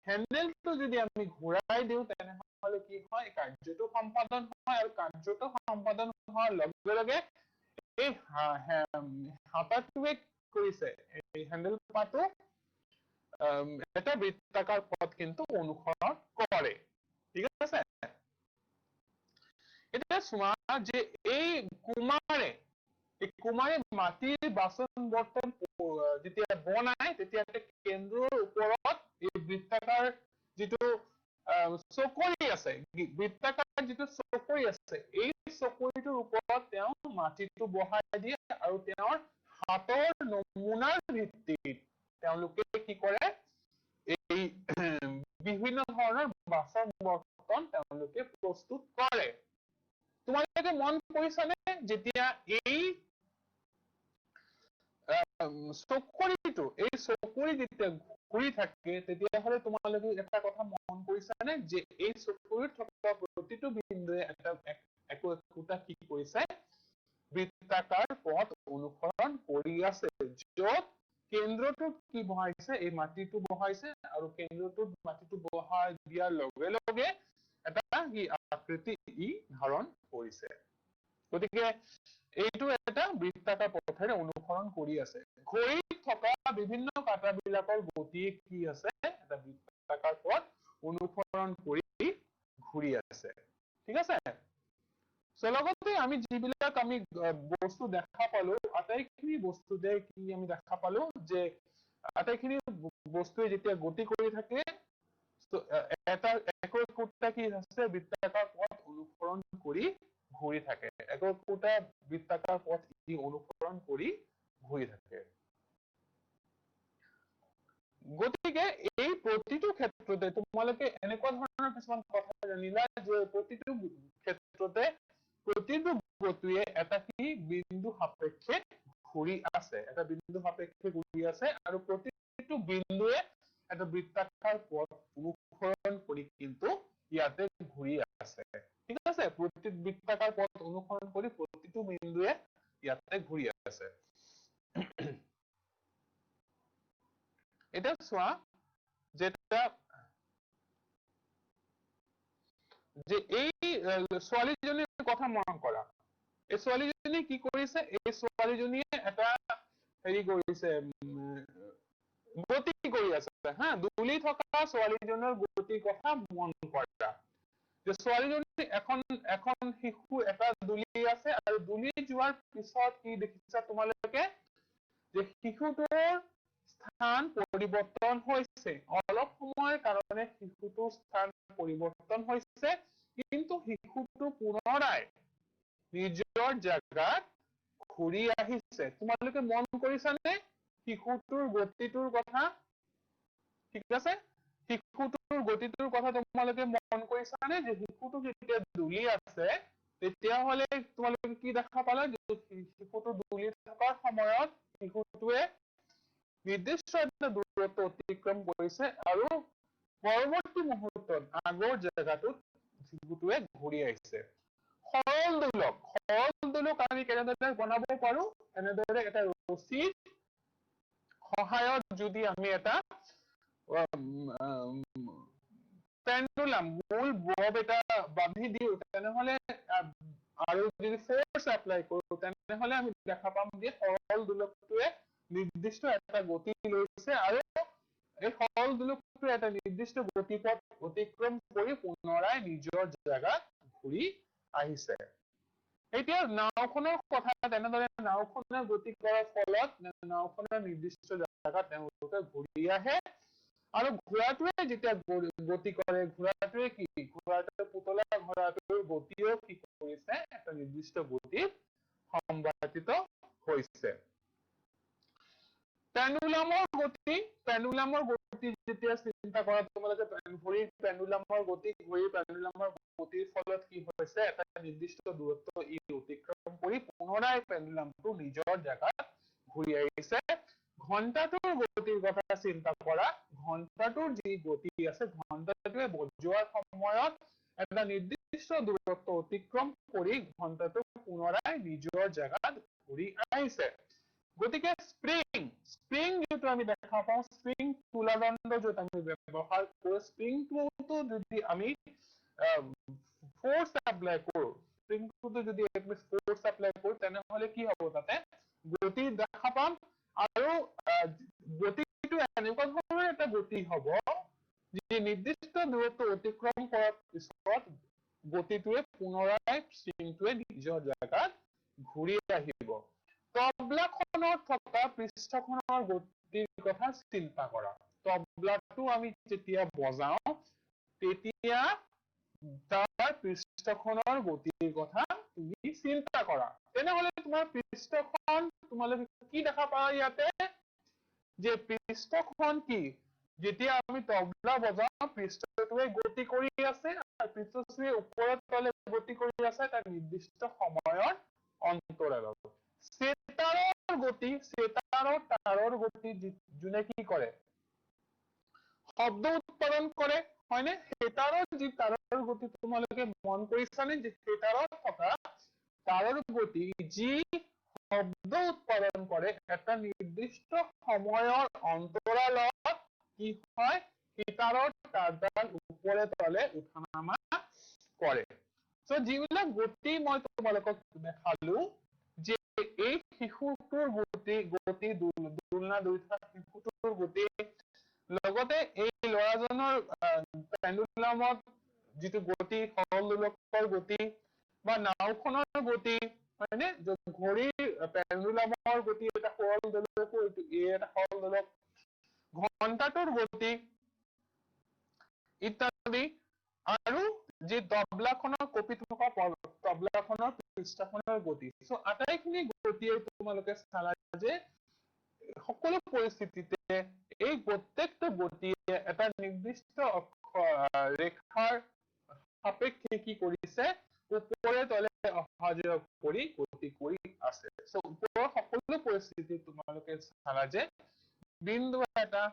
হেন্ডেলটো যদি আমি ঘূৰাই দিওঁ তেনেহলে কি হয় কাৰ্যটো সম্পাদন হয় আৰু কাৰ্যটো সম্পাদন হোৱাৰ লগে লগে এই হাতাটোৱে কৰিছে এই হেন্ডেল পাতো এটা বৃত্তাকাৰ পথ কিন্তু অনুসৰণ কৰে ঠিক আছে এটা চোৱা যে এই কুমাৰে মাটিৰ বাচন বৰ্তন যেতিয়া বনায় তেতিয়া কেন্দ্ৰৰ ওপৰত এই বৃত্তাকাৰ যিটো চকৰি আছে বৃত্তাকাৰ যিটো চকৰি আছে এই চকৰিটোৰ ওপৰত তেওঁ মাটিটো বহাই দিয়ে আৰু তেওঁৰ হাতৰ নমুনাৰ ভিত্তিত তেওঁলোকে কি কৰে এই বিভিন্ন ধৰণৰ বাচন বৰ্তন তেওঁলোকে প্ৰস্তুত কৰে তোমালোকে মন কৰিছানে যেতিয়া এই চকৰি যেতিয়া ঘূৰি থাকে তেতিয়াহলে তোমালোকে এটা কথা মন কৰিছানে যে এই চকৰিত থকা প্ৰতিটো বিন্দুৱে একোটা কি কৰিছে বৃত্তাকাৰ পথ অনুসৰণ কৰি আছে য'ত কেন্দ্ৰটোত কি বহাইছে এই মাটিটো বহাইছে আৰু কেন্দ্ৰটোত মাটিটো বহাই দিয়াৰ লগে লগে এটা কি আকৃতি ই ধাৰণ কৰিছে গতিকে এইটো এটা বৃত্তাকাৰ পথেৰে অনুসৰণ কৰি আছে ঘড়ীত থকা বিভিন্ন কাঁটাবিলাকৰ গতি কি আছে এটা বৃত্তাকাৰ পথ অনুসৰণ কৰি ঘূৰি আছে ঠিক আছে লগতে আমি যিবিলাক আমি বস্তু দেখা পালো আটাইখিনি বস্তুতে কি আমি দেখা পালো যে আটাইখিনি বস্তুৱে যেতিয়া গতি কৰি থাকে একোটা কি আছে বৃত্তাকাৰ পথ অনুসৰণ কৰি ঘূৰি থাকে একোটা বৃত্তাকাৰ পথ অনুসৰণ কৰি ঘূৰি থাকে গতিকে এই প্ৰতিটো ক্ষেত্ৰতে তোমালোকে এনেকুৱা ধৰণৰ কিছুমান কথা জানিলা যে প্ৰতিটো ক্ষেত্ৰতে প্ৰতিটো গতিয়ে এটা কি বিন্দু সাপেক্ষে ঘূৰি আছে এটা বিন্দু সাপেক্ষে ঘূৰি আছে আৰু প্ৰতিটো বিন্দুৱে এটা বৃত্তাকাৰ পথ অনুসৰণ কৰি কিন্তু ইয়াতে ঘূৰি আছে ঠিক আছে প্ৰতিটো বৃত্তাকাৰ পথ অনুসৰণ কৰি প্ৰতিটো বিন্দুৱে ইয়াতে ঘূৰি আছে এটা চোৱা যেটা যে এই ছোৱালীজনীৰ কথা মন কৰা এই ছোৱালীজনী কি কৰিছে এই ছোৱালীজনীয়ে এটা হেৰি কৰিছে গতি কৰি আছে হা দুলি থকা ছোৱালীজনীৰ গতিৰ কথা মন কৰা যে ছোৱালীজনী এখন শিশু এটা দুলি আছে আৰু দুলি যোৱাৰ পিছত কি দেখিছা তোমালোকে যে শিশুটোৰ স্থান পৰিৱৰ্তন হৈছে অলপ সময়ৰ কাৰণে শিশুটোৰ স্থান পৰিৱৰ্তন হৈছে কিন্তু শিশুটো পুনৰাই নিজৰ জায়গাত ঘূৰি আহিছে তোমালোকে মন কৰিছানে শিশুটোৰ গতিটোৰ কথা ঠিক আছে শিশুটোৰ গতিটোৰ কথা তোমালোকে মন কৰিছানে যে শিশুটো যেতিয়া দুলি আছে তেতিয়াহলে তোমালোকে কি দেখা পালা যে শিশুটো দুলি থকাৰ সময়ত শিশুটোৱে নিৰ্দিষ্ট এটা দূৰত্ব অতিক্ৰম কৰিছে আৰু পৰৱৰ্তী মুহূৰ্তত আগৰ জায়গাটোত শিশুটোৱে ঘূৰি আহিছে সৰল দোলক আমি কেনেদৰে বনাব পাৰো এনেদৰে এটা ৰছীৰ সহায়ত যদি আমি এটা পেন্ডুলাম মূল বব এটা বান্ধি দিও তেনেহলে আৰু যদি ফোৰ্স এপ্লাই কৰো তেনেহলে আমি দেখা পাম যে সৰল দোলকটোৱে নিৰ্দিষ্ট এটা গতি লৈছে আৰু এই সৰল দোলকটোৱে এটা নিৰ্দিষ্ট গতিপথ অতিক্ৰম কৰি পুনৰাই নিজৰ জায়গাত ঘূৰি আহিছে এতিয়া নাওখনৰ কথা তেনেদৰে নাওখনৰ গতি কৰাৰ ফলত নাওখনৰ নিৰ্দিষ্ট জায়গাত তেওঁলোকে ঘূৰি আহে আৰু ঘোঁৰাটোৱে যেতিয়া গতি কৰে ঘোঁৰাটোৱে কি ঘোঁৰাটোৱে পুতলা ঘোঁৰাটোৰ গতিও কি কৰিছে এটা নিৰ্দিষ্ট গতিত সম্বাদিত হৈছে পেন্ডুলামৰ গতি যেতিয়া চিন্তা কৰা তোমালোকে ঘড়ীৰ পেন্ডুলামৰ গতিৰ ফলত কি হৈছে এটা নিৰ্দিষ্ট দূৰত্ব ই অতিক্ৰম কৰি পুনৰাই পেন্ডুলামটো নিজৰ জায়গাত ঘূৰি আহিছে ঘণ্টাটোৰ গতিৰ কথা চিন্তা কৰা ঘণ্টাটোৰ যি গতি আছে ঘণ্টাটোৱে বজোৱাৰ সময়ত এটা নিৰ্দিষ্ট নিৰ্দিষ্ট দূৰত্ব অতিক্ৰম কৰি ঘণ্টাটো পুনৰাই নিজৰ জাগাত ঘূৰি আহিছে গতিকে স্প্ৰিং যেটো আমি দেখা পাওঁ স্প্ৰিং তুলাদণ্ড যেটো আমি ব্যৱহাৰ কৰো স্প্ৰিংটো যদি আমি ফোৰ্স এপ্লাই কৰো স্প্ৰিংটো যদি আমি ফোৰ্স এপ্লাই কৰো তেনেহলে কি হ'ব তাতে গতি দেখা পাম আৰু গতিটো এনেকুৱা ধৰণৰ এটা গতি হ'ব যে নিৰ্দিষ্ট দূৰত্ব অতিক্ৰম কৰাৰ পিছত গতিটোৱে পুনৰাই স্প্ৰিংটোৱে নিজৰ জাগাত ঘূৰি আহিব তবলাখনত থকা পৃষ্ঠখনৰ গতিৰ কথা চিন্তা কৰা তবলাটো আমি যেতিয়া বজাও তেতিয়া তাৰ পৃষ্ঠখনৰ গতিৰ কথা তুমি চিন্তা কৰা তেনেহলে তোমাৰ পৃষ্ঠখন তোমালোকে কি দেখা পায় ইয়াতে যে পৃষ্ঠখন কি যেতিয়া আমি তবলা বজাও পৃষ্ঠটোৱে গতি কৰি আছে আৰু পৃষ্ঠটোৱে ওপৰত তলে গতি কৰি আছে তাৰ নিৰ্দিষ্ট সময়ৰ অন্তৰালত সেতাৰৰ গতি তাৰৰ গতি যোনে কি কৰে শব্দ উৎপাদন কৰে হয়নে সেতাৰৰ যি তাৰৰ গতি তোমালোকে মন কৰিছানে যে সেতাৰত থকা তাৰৰ গতি যি শব্দ উৎপাদন কৰে এটা নিৰ্দিষ্ট সময়ৰ অন্তৰালত কি হয় সেতাৰৰ তাৰডাল উপৰে তলে উঠানামা কৰে সো যিবিলাক গতি মই তোমালোকক দেখালো যে এই শিশুটোৰ গতি দুলনা দুই থকা শিশুটোৰ গতি লগতে এই লৰাজনৰ পেণ্ডুলামত যিটো গতি সৰল দোলকৰ গতি বা নাওখনৰ গতি হয়নে ঘড়ীৰ পেণ্ডুলামৰ গতি এটা সৰল দোলকৰ এটা সৰল দোলক ঘণ্টাটোৰ গতি ইত্যাদি আৰু যে তবলাখনৰ কপি থকা তবলাখনৰ পৃষ্ঠখনৰ গতি সো আটাইখিনি গতিয়ে তোমালোকে চালা যে সকলো পৰিস্থিতিতে এই প্ৰত্যেকটো গতিয়ে এটা নিৰ্দিষ্ট ৰেখাৰ সাপেক্ষে কি কৰিছে উপৰে তলে অহা যোৱা কৰি গতি কৰি আছে সো ওপৰৰ সকলো পৰিস্থিতি তোমালোকে চালা যে বিন্দু এটা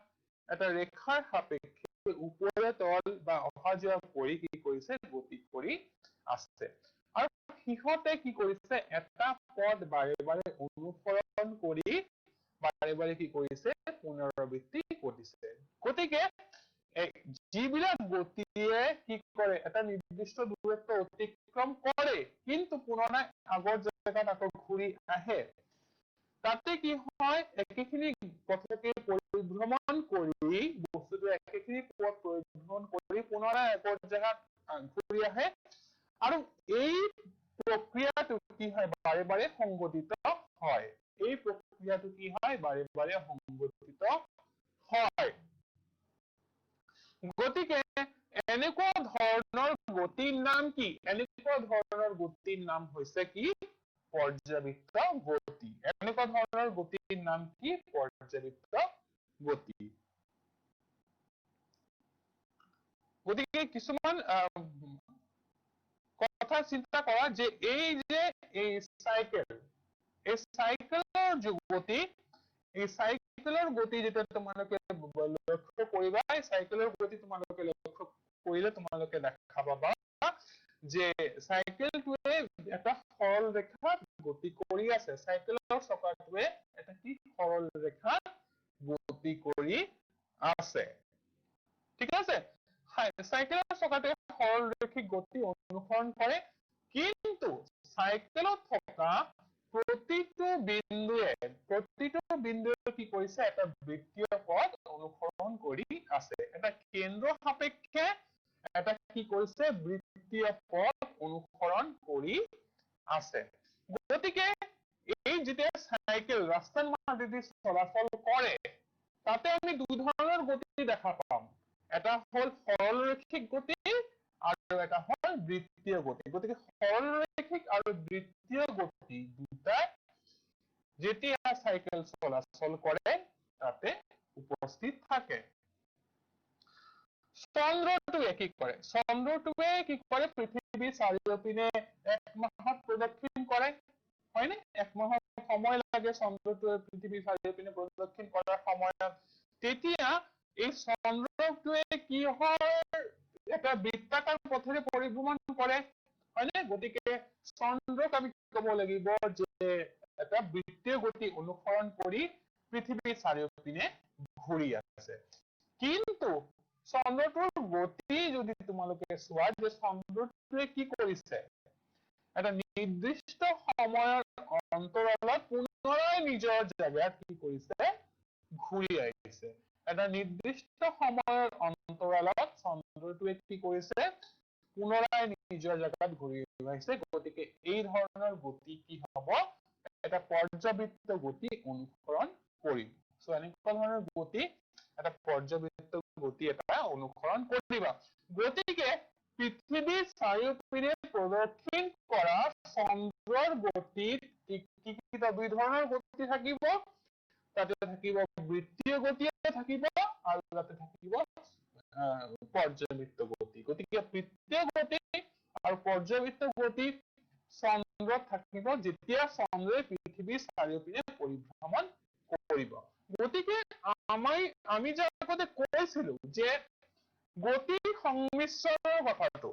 ৰেখাৰ সাপেক্ষে উপৰে তল বা অহা যোৱা কৰি কি কৰিছে গতি কৰি আছে আৰু সিহঁতে কি কৰিছে এটা পদ বাৰে বাৰে অনুসৰণ কৰি বাৰে বাৰে কি কৰিছে পুনৰাবৃত্তি কৰিছে গতিকে যিবিলাক গতিয়ে কি কৰে এটা নিৰ্দিষ্ট দূৰত্ব অতিক্ৰম কৰে কিন্তু পুনৰাই আগৰ জায়গাত আকৌ ঘূৰি আহে তাতে কি হয় একেখিনি পথকে পৰিভ্ৰমণ কৰি বস্তুটো একেখিনি পথ পৰিভ্ৰমণ কৰি পুনৰাই আগৰ জায়গাত ঘূৰি আহে আৰু এই প্ৰক্ৰিয়াটো কি হয় বাৰে বাৰে সংঘটিত হয় এই প্ৰক্ৰিয়াটো কি হয় বাৰে বাৰে সংঘটিত হয় গতিকে এনেকুৱা ধৰণৰ গতিৰ নাম কি এনেকুৱা ধৰণৰ গতিৰ নাম হৈছে কি পৰ্যাবৃত্ত গতি এনেকুৱা ধৰণৰ গতিৰ নাম কি পৰ্যাবৃত্ত গতি গতিকে কিছুমান কথা চিন্তা কৰা যে এই চাইকেলৰ গতি এই চাইকেলৰ গতি যেটা তোমালোকে লক্ষ্য কৰিবা এই চাইকেলৰ গতি তোমালোকে লক্ষ্য কৰিলে তোমালোকে দেখা পাবা যে চাইকেলটোৱে এটা সৰল ৰেখাত গতি কৰি আছে চাইকেলৰ চকাটোৱে এটা কি সৰল ৰেখাত গতি কৰি আছে ঠিক আছে চাইকেলৰ চকাটোৱে সৰল ৰেখিক গতি অনুসৰণ কৰে কিন্তু চাইকেলত থকা প্ৰতিটো বিন্দুৱে কি কৰিছে এটা বৃত্তীয় পথ অনুসৰণ কৰি আছে এটা কেন্দ্ৰ সাপেক্ষে এটা কি কৰিছে বৃত্তীয় পথ অনুসৰণ কৰি আছে গতিকে এই যেতিয়া চাইকেল ৰাস্তাৰ মাজেদি চলাচল কৰে তাতে আমি দুই ধৰণৰ গতি দেখা পাম এটা হল সৰল ৰেখিক গতি আৰু এটা হল বৃত্তীয় গতি গতিকে সৰল ৰেখিক আৰু বৃত্তীয় গতি দুটা যেতিয়া চাইকেল চলাচল কৰে তাতে উপস্থিত থাকে চন্দ্ৰটোৱে কি কৰে পৃথিৱীৰ চাৰিওপিনে এক মাহত প্ৰদক্ষিণ কৰে হয়নে এক মাহৰ সময় লাগে চন্দ্ৰটোৱে পৃথিৱীৰ চাৰিওপিনে প্ৰদক্ষিণ কৰাৰ সময়ত তেতিয়া এই চন্দ্ৰটোৱে কি হয় এটা বৃত্তাকাৰ পথেৰে পৰিভ্ৰমণ কৰে হয়নে গতিকে চন্দ্ৰক আমি ক'ব লাগিব যে এটা বৃত্তীয় গতি অনুসৰণ কৰি পৃথিৱীৰ চাৰিওপিনে ঘূৰি আছে কিন্তু চন্দ্ৰটোৰ গতি যদি তোমালোকে চোৱা যে চন্দ্ৰটোৱে কি কৰিছে এটা নিৰ্দিষ্ট সময়ৰ অন্তৰালত পুনৰাই নিজৰ জাগাত কি কৰিছে ঘূৰি আহিছে এটা নিৰ্দিষ্ট সময়ৰ অন্তৰালত চন্দ্ৰটোৱে কি কৰিছে পুনৰাই নিজৰ জাগাত ঘূৰি আহিছে গতিকে এই ধৰণৰ গতি কি হ'ব এটা পৰ্যাবৃত্ত গতি অনুসৰণ কৰিম সো এনেকুৱা ধৰণৰ গতি এটা পৰ্যাবৃত্ত গতি এটা অনুসৰণ কৰিবা গতিকে পৃথিৱীৰ চাৰিওপিনে প্ৰদক্ষিণ কৰা চন্দ্ৰৰ গতিত কি দুই ধৰণৰ গতি থাকিব তাতে থাকিব বৃত্তীয় গতিয়ে থাকিব আৰু তাতে থাকিব পৰ্যাবৃত্ত গতি গতিকে বৃত্তীয় গতি আৰু পৰ্যাবৃত্ত গতি চন্দ্ৰত থাকিব যেতিয়া চন্দ্ৰই পৃথিৱীৰ চাৰিওপিনে পৰিভ্ৰমণ কৰিব গতিকে আমি যে আগতে কৈছিলো যে গতিৰ সংমিশ্ৰণৰ কথাটো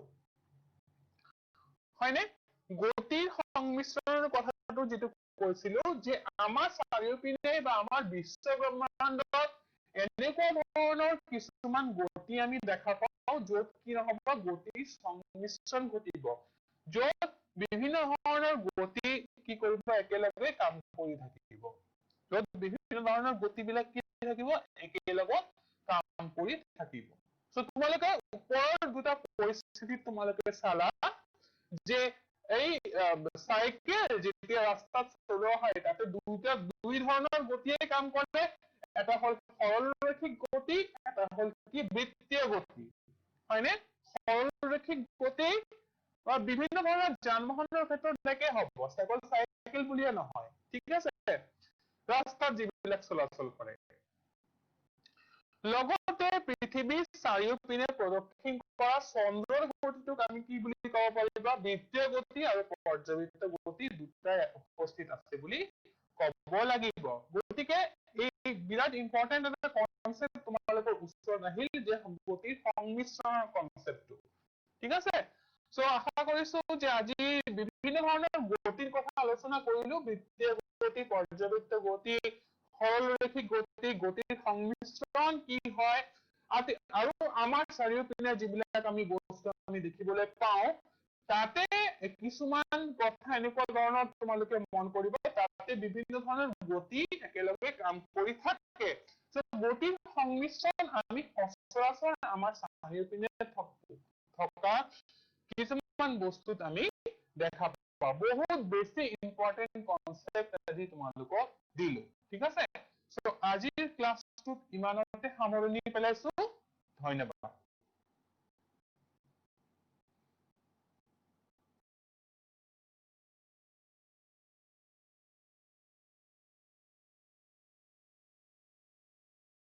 হয়নে গতিৰ সংমিশ্ৰণৰ কথাটো যেটো কৈছিলো যে আমাৰ চাৰিওপিনে বা আমাৰ বিশ্ব ব্ৰহ্মাণ্ডত এনেকুৱা ধৰণৰ কিছুমান গতি আমি দেখা পাওঁ য'ত কি নহব গতিৰ সংমিশ্ৰণ ঘটিব য'ত বিভিন্ন ধৰণৰ গতি কি কৰিব একেলগে কাম কৰি থাকিব য'ত বিভিন্ন ধৰণৰ গতিবিলাক কি থাকিব একেলগে কাম কৰি থাকিব সো তোমালোকে ওপৰৰ দুটা পৰিস্থিতি তোমালোকে চালা যে এই সাইকেল যেতিয়া ৰাস্তাত চলোৱা হয় তাতে দুই ধৰণৰ গতিয়ে কাম কৰে এটা হল সৰলৰৈখিক গতি এটা হল কি বৃত্তীয় গতি হয়নে সৰলৰৈখিক গতি বা বিভিন্ন ধৰণৰ যান-বাহনৰ ক্ষেত্ৰত একে হ'ব কেৱল সাইকেল বুলিয়ে নহয় ঠিক আছে ৰাস্তাত যিবিলাক চলাচল কৰে লগতে পৃথিৱীৰ চাৰিওপিনে প্ৰদক্ষিণ কৰা চন্দ্ৰৰ গতিটোক আমি কি বুলি ক'ব পাৰিবা বৃত্তীয় গতি আৰু পৰ্যাবৃত্ত গতি দুটাই উপস্থিত আছে বুলি ক'ব লাগিব গতিকে এই বিৰাট ইম্পৰ্টেন্ট এটা কনসেপ্ট তোমালোকৰ ওচৰত আহিল যে গতিৰ সংমিশ্ৰণৰ কনসেপ্টটো ঠিক আছে সো আশা কৰিছো যে আজি বিভিন্ন ধৰণৰ গতিৰ কথা আলোচনা কৰিলো বৃত্তীয় গতি পৰ্যাবৃত্ত গতি সৰলৰৈখিক গতি গতিৰ সংমিশ্ৰণ কি হয় আৰু আমাৰ চাৰিওপিনে যিবিলাক আমি বস্তু আমি দেখিবলৈ পাওঁ তাতে কিছুমান কথা এনেকুৱা ধৰণৰ তোমালোকে মন কৰিবা তাতে বিভিন্ন ধৰণৰ গতি একেলগে কাম কৰি থাকে সো গতিৰ সংমিশ্ৰণ আমি সচৰাচৰ আমাৰ চাৰিওপিনে থকা কিছুমান বস্তুত আমি দেখা পাওঁ বহুত বেছি ইম্পৰ্টেন্ট কনসেপ্ট আজি তোমালোকক দিলো ঠিক আছে সো আজিৰ ক্লাছটোত ইমানতে সামৰণি পেলাইছো ধন্যবাদ